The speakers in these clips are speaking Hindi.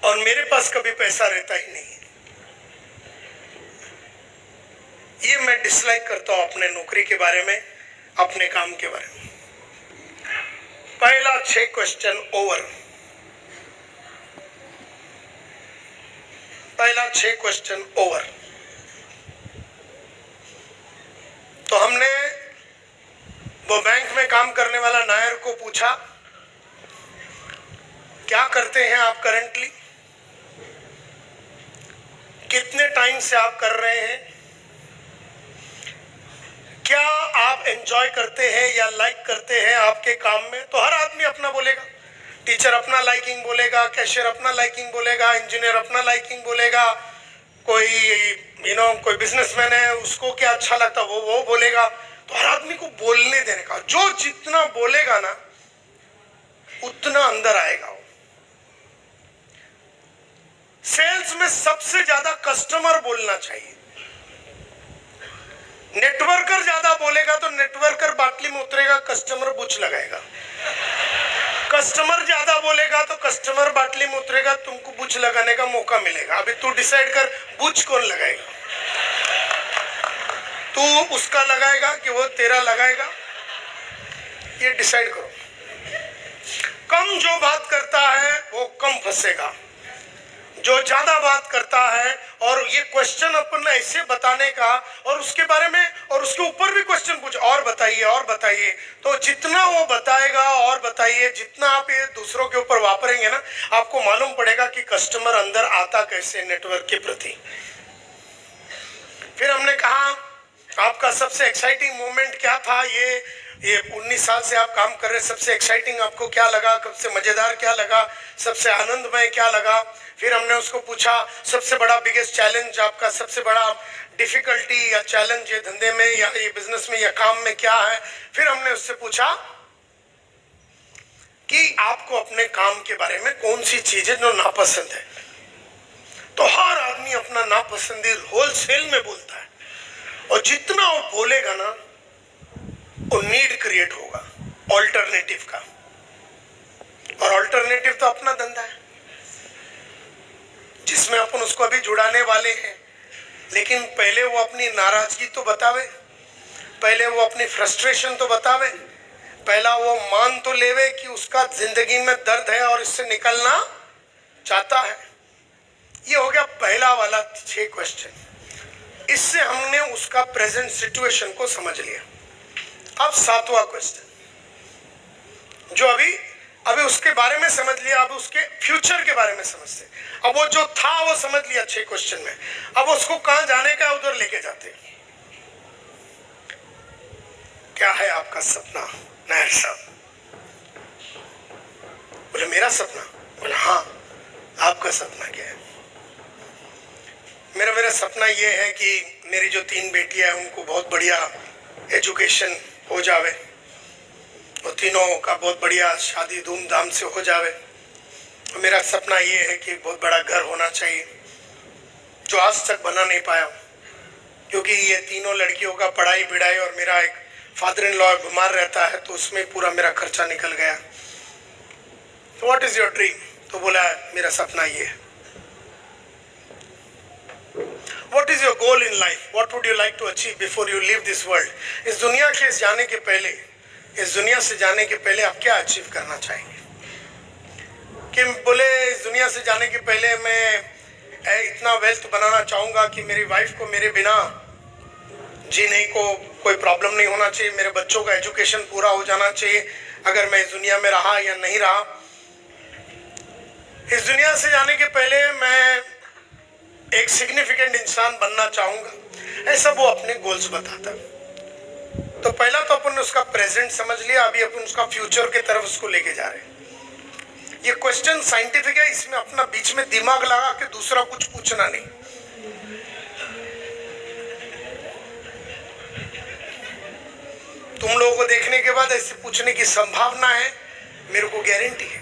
और मेरे पास कभी पैसा रहता ही नहीं। ये मैं डिसलाइक करता हूं अपने नौकरी के बारे में, अपने काम के बारे में। पहला 6 क्वेश्चन ओवर। पहला 6 क्वेश्चन ओवर। तो हमने वो बैंक में काम करने वाला नायर को पूछा, क्या करते हैं आप करंटली, कितने टाइम से आप कर रहे हैं, क्या आप एंजॉय करते हैं या लाइक करते हैं आपके काम में। तो हर आदमी अपना बोलेगा, टीचर अपना लाइकिंग बोलेगा, कैशियर अपना लाइकिंग बोलेगा, इंजीनियर अपना लाइकिंग बोलेगा, कोई कोई बिजनेसमैन है उसको क्या अच्छा लगता वो बोलेगा। तो हर आदमी को बोलने देने का, जो जितना बोलेगा ना उतना अंदर आएगा। सेल्स में सबसे ज्यादा कस्टमर बोलना चाहिए। नेटवर्कर ज्यादा बोलेगा तो नेटवर्कर बाटली में उतरेगा, कस्टमर बुच लगाएगा। कस्टमर ज्यादा बोलेगा तो कस्टमर बाटली में उतरेगा, तुमको बुच लगाने का मौका मिलेगा। अभी तू डिसाइड कर बुच कौन लगाएगा, तू उसका लगाएगा कि वो तेरा लगाएगा, ये डिसाइड करो। कम जो बात करता है वो कम फंसेगा, जो ज्यादा बात करता है। और ये क्वेश्चन अपन ऐसे बताने का और उसके बारे में और उसके ऊपर भी क्वेश्चन पूछ, और बताइए। तो जितना वो बताएगा और बताइए, जितना आप ये दूसरों के ऊपर वापरेंगे ना, आपको मालूम पड़ेगा कि कस्टमर अंदर आता कैसे नेटवर्क के प्रति। फिर हमने कहा आपका सबसे एक्साइटिंग मोमेंट क्या था, ये 19 साल से आप काम कर रहे, सबसे एक्साइटिंग आपको क्या लगा, सबसे मजेदार क्या लगा, सबसे आनंदमय क्या लगा। फिर हमने उसको पूछा सबसे बड़ा बिगेस्ट चैलेंज आपका, सबसे बड़ा डिफिकल्टी या चैलेंज ये धंधे में या ये बिजनेस में या काम में क्या है। फिर हमने उससे पूछा कि आपको अपने काम के बारे में कौन सी चीजें जो नापसंद है। तो हर आदमी अपना नापसंदीद होलसेल में बोलता है, और जितना वो बोलेगा ना वो नीड क्रिएट होगा ऑल्टरनेटिव का। और ऑल्टरनेटिव तो अपना धंधा है जिसमें अपन उसको अभी जुड़ाने वाले हैं। लेकिन पहले वो अपनी नाराजगी तो बतावे, पहले वो अपनी फ्रस्ट्रेशन तो बतावे, पहला वो मान तो लेवे कि उसका जिंदगी में दर्द है और इससे निकलना चाहता है। ये हो गया पहला वाला 6 क्वेश्चन। इससे हमने उसका प्रेजेंट सिचुएशन को समझ लिया। अब 7वां क्वेश्चन, जो अभी उसके बारे में समझ लिया, अब उसके फ्यूचर के बारे में समझते। अब वो जो था वो समझ लिया 6 क्वेश्चन में, अब उसको कहां जाने का उधर लेके जाते। क्या है आपका सपना नायर साहब? बोले मेरा सपना? बोले हाँ, आपका सपना क्या है? मेरा सपना ये है कि मेरी जो 3 बेटियां हैं उनको बहुत बढ़िया एजुकेशन हो जावे, और तीनों का बहुत बढ़िया शादी धूमधाम से हो जावे। और मेरा सपना ये है कि बहुत बड़ा घर होना चाहिए जो आज तक बना नहीं पाया, क्योंकि ये तीनों लड़कियों का पढ़ाई बिढ़ाई और मेरा एक फादर इन लॉ बीमार रहता है तो उसमें पूरा मेरा खर्चा निकल गया। तो व्हाट इज योर ड्रीम? तो बोला मेरा सपना ये है। What is your goal in life? What would you like to achieve before you leave this world? इस दुनिया के जाने के पहले, इस दुनिया से जाने के पहले आप क्या अचीव करना चाहेंगे? कि बोले इस दुनिया से जाने के पहले मैं इतना वेल्थ बनाना चाहूँगा कि मेरी वाइफ को मेरे बिना जीने को कोई प्रॉब्लम नहीं होना चाहिए, मेरे बच्चों का एजुकेशन पूरा हो जाना चाहिए अगर मैं इस दुनिया में रहा या नहीं रहा। इस दुनिया से जाने के पहले मैं एक सिग्निफिकेंट इंसान बनना चाहूंगा। ऐसा वो अपने गोल्स बताता। तो पहला तो अपन ने उसका प्रेजेंट समझ लिया, अभी अपन उसका फ्यूचर के तरफ उसको लेके जा रहे हैं। ये क्वेश्चन साइंटिफिक है, इसमें अपना बीच में दिमाग लगा के दूसरा कुछ पूछना नहीं। तुम लोगों को देखने के बाद ऐसे पूछने की संभावना है, मेरे को गारंटी है।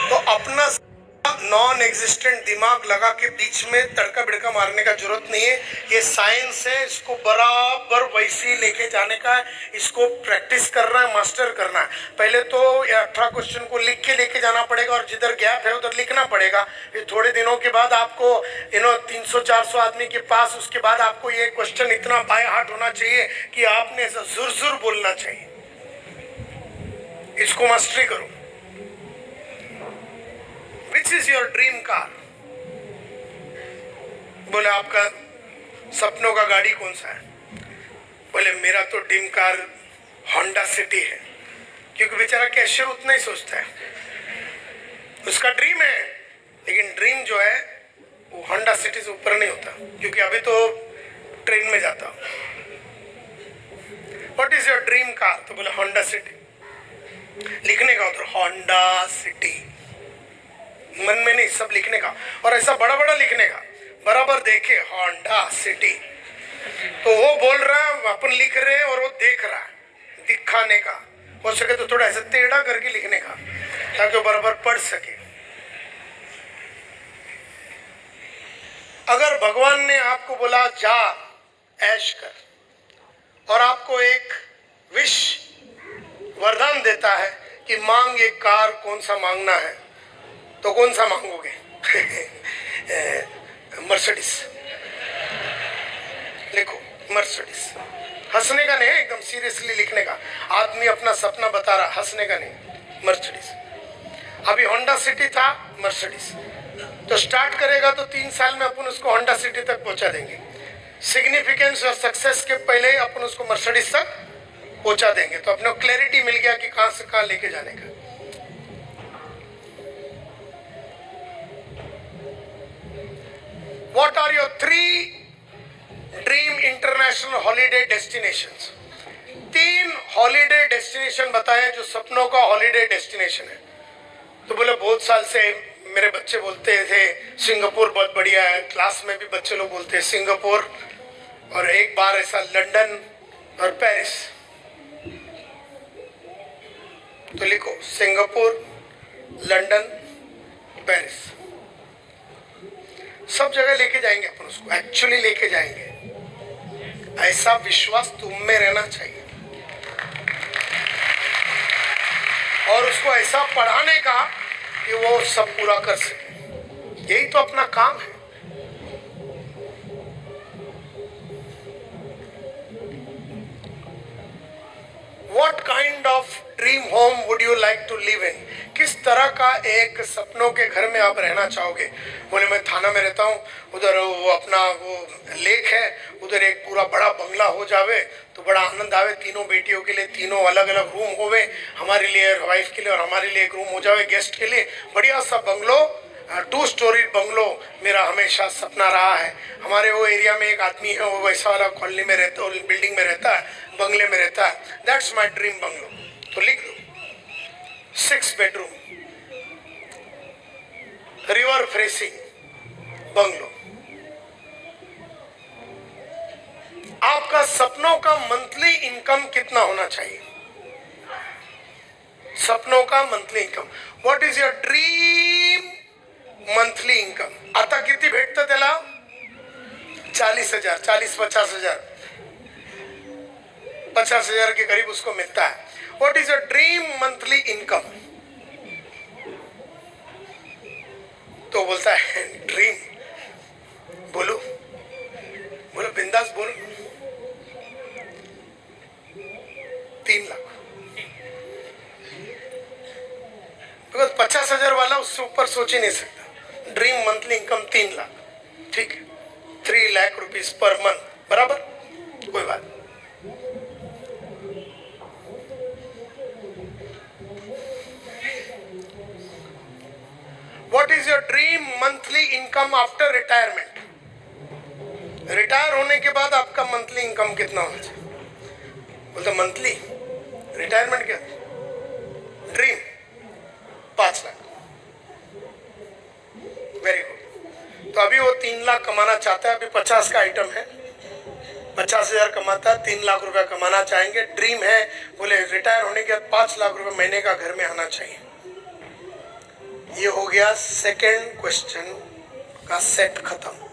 तो अपना नॉन एग्जिस्टेंट दिमाग लगा के बीच में तड़का बिड़का मारने का जरूरत नहीं है। ये साइंस है, इसको बराबर वैसे ही लेके जाने का है, इसको प्रैक्टिस करना है, मास्टर करना है। पहले तो 18 क्वेश्चन को लिख के लेके जाना पड़ेगा और जिधर गैप है उधर लिखना पड़ेगा। फिर थोड़े दिनों के बाद आपको 300-400 आदमी के पास, उसके बाद आपको ये क्वेश्चन इतना बाय हार्ट होना चाहिए कि आपने जुर जुर बोलना चाहिए। इसको मास्टरी करो। Which is your dream car? बोले आपका सपनों का गाड़ी कौन सा है? बोले मेरा तो ड्रीम कार होंडा सिटी है, क्योंकि बेचारा कैशियर उतना ही सोचता है, उसका ड्रीम है, लेकिन ड्रीम जो है वो होंडा सिटी से ऊपर नहीं होता, क्योंकि अभी तो ट्रेन में जाता हूं। What is your dream car? तो बोले होंडा सिटी। लिखने का उधर होंडा सिटी, मन में नहीं, सब लिखने का, और ऐसा बड़ा बड़ा लिखने का, बराबर देखे होंडा सिटी। तो वो बोल रहा है, अपन लिख रहे हैं, और वो देख रहा है, दिखाने का। हो सके तो थोड़ा ऐसा टेढ़ा करके लिखने का, ताकि वो बराबर पढ़ सके। अगर भगवान ने आपको बोला जा ऐश कर, और आपको एक विश वरदान देता है कि मांग एक कार, कौन सा मांगना है, तो कौन सा मांगोगे? मर्सिडीज। लिखो मर्सिडीज। हंसने का नहीं है, एकदम सीरियसली लिखने का। आदमी अपना सपना बता रहा, हंसने का नहीं। मर्सिडीज। अभी होंडा सिटी था, मर्सिडीज। तो स्टार्ट करेगा तो 3 साल में अपन उसको होंडा सिटी तक पहुंचा देंगे। सिग्निफिकेंस और सक्सेस के पहले अपन उसको मर्सिडीज तक पहुंचा देंगे। तो अपने को क्लैरिटी मिल गया कि कहां से कहां लेके जाने का। What are your 3 dream international holiday destinations? 3 holiday destination बताए जो सपनों का हॉलीडे डेस्टिनेशन है। तो बोले बहुत साल से मेरे बच्चे बोलते थे सिंगापुर बहुत बढ़िया है, क्लास में भी बच्चे लोग बोलते हैं सिंगापुर, और एक बार ऐसा लंदन और पेरिस। तो लिखो सिंगापुर, लंदन, पेरिस। सब जगह लेके जाएंगे अपन उसको, एक्चुअली लेके जाएंगे। ऐसा विश्वास तुम में रहना चाहिए, और उसको ऐसा पढ़ाने का कि वो सब पूरा कर सके। यही तो अपना काम है। What kind of dream home would you like to live in? किस तरह का एक सपनों के घर में आप रहना चाहोगे? बोले मैं थाना में रहता हूँ, उधर वो अपना वो लेक है, उधर एक पूरा बड़ा बंगला हो जावे तो बड़ा आनंद आवे। तीनों बेटियों के लिए 3 अलग अलग रूम होवे, हमारे लिए, वाइफ के लिए और हमारे लिए एक रूम हो जावे, गेस्ट के लिए बढ़िया सा बंगलो। 2 स्टोरी बंगलो मेरा हमेशा सपना रहा है। हमारे वो एरिया में एक आदमी है, वो वैसा वाला कॉलोनी में रहता, बिल्डिंग में रहता है, बंगले में रहता है। That's my dream bungalow. तो लिख दो 6 बेडरूम, रिवर फेसिंग बंगलो। आपका सपनों का मंथली इनकम कितना होना चाहिए? सपनों का monthly income. What is your dream monthly income? आता किती भेटतं त्याला? 40,000, 40-50,000, 50,000 के करीब उसको मिलता है। What is your dream monthly income? तो बोलता है ड्रीम। बोलो बोलो, बिंदास बोलो। 3 लाख। 50,000 वाला उससे ऊपर सोच ही नहीं सकता। ड्रीम मंथली इनकम 3 लाख, ठीक है, 3 लाख रुपीज पर मंथ, बराबर, कोई बात। What is your dream monthly income after retirement? Retire होने के बाद आपका मंथली इनकम कितना होना चाहिए? बोलते मंथली, रिटायरमेंट क्या? ड्रीम 5 लाख। Very good. तो अभी वो 3 लाख कमाना चाहता है, अभी 50 का आइटम है, 50,000 कमाता है, 3 लाख रुपया कमाना चाहेंगे। ड्रीम है, बोले रिटायर होने के बाद 5 लाख रुपए महीने का घर में आना चाहिए। ये हो गया सेकंड क्वेश्चन का सेट खत्म।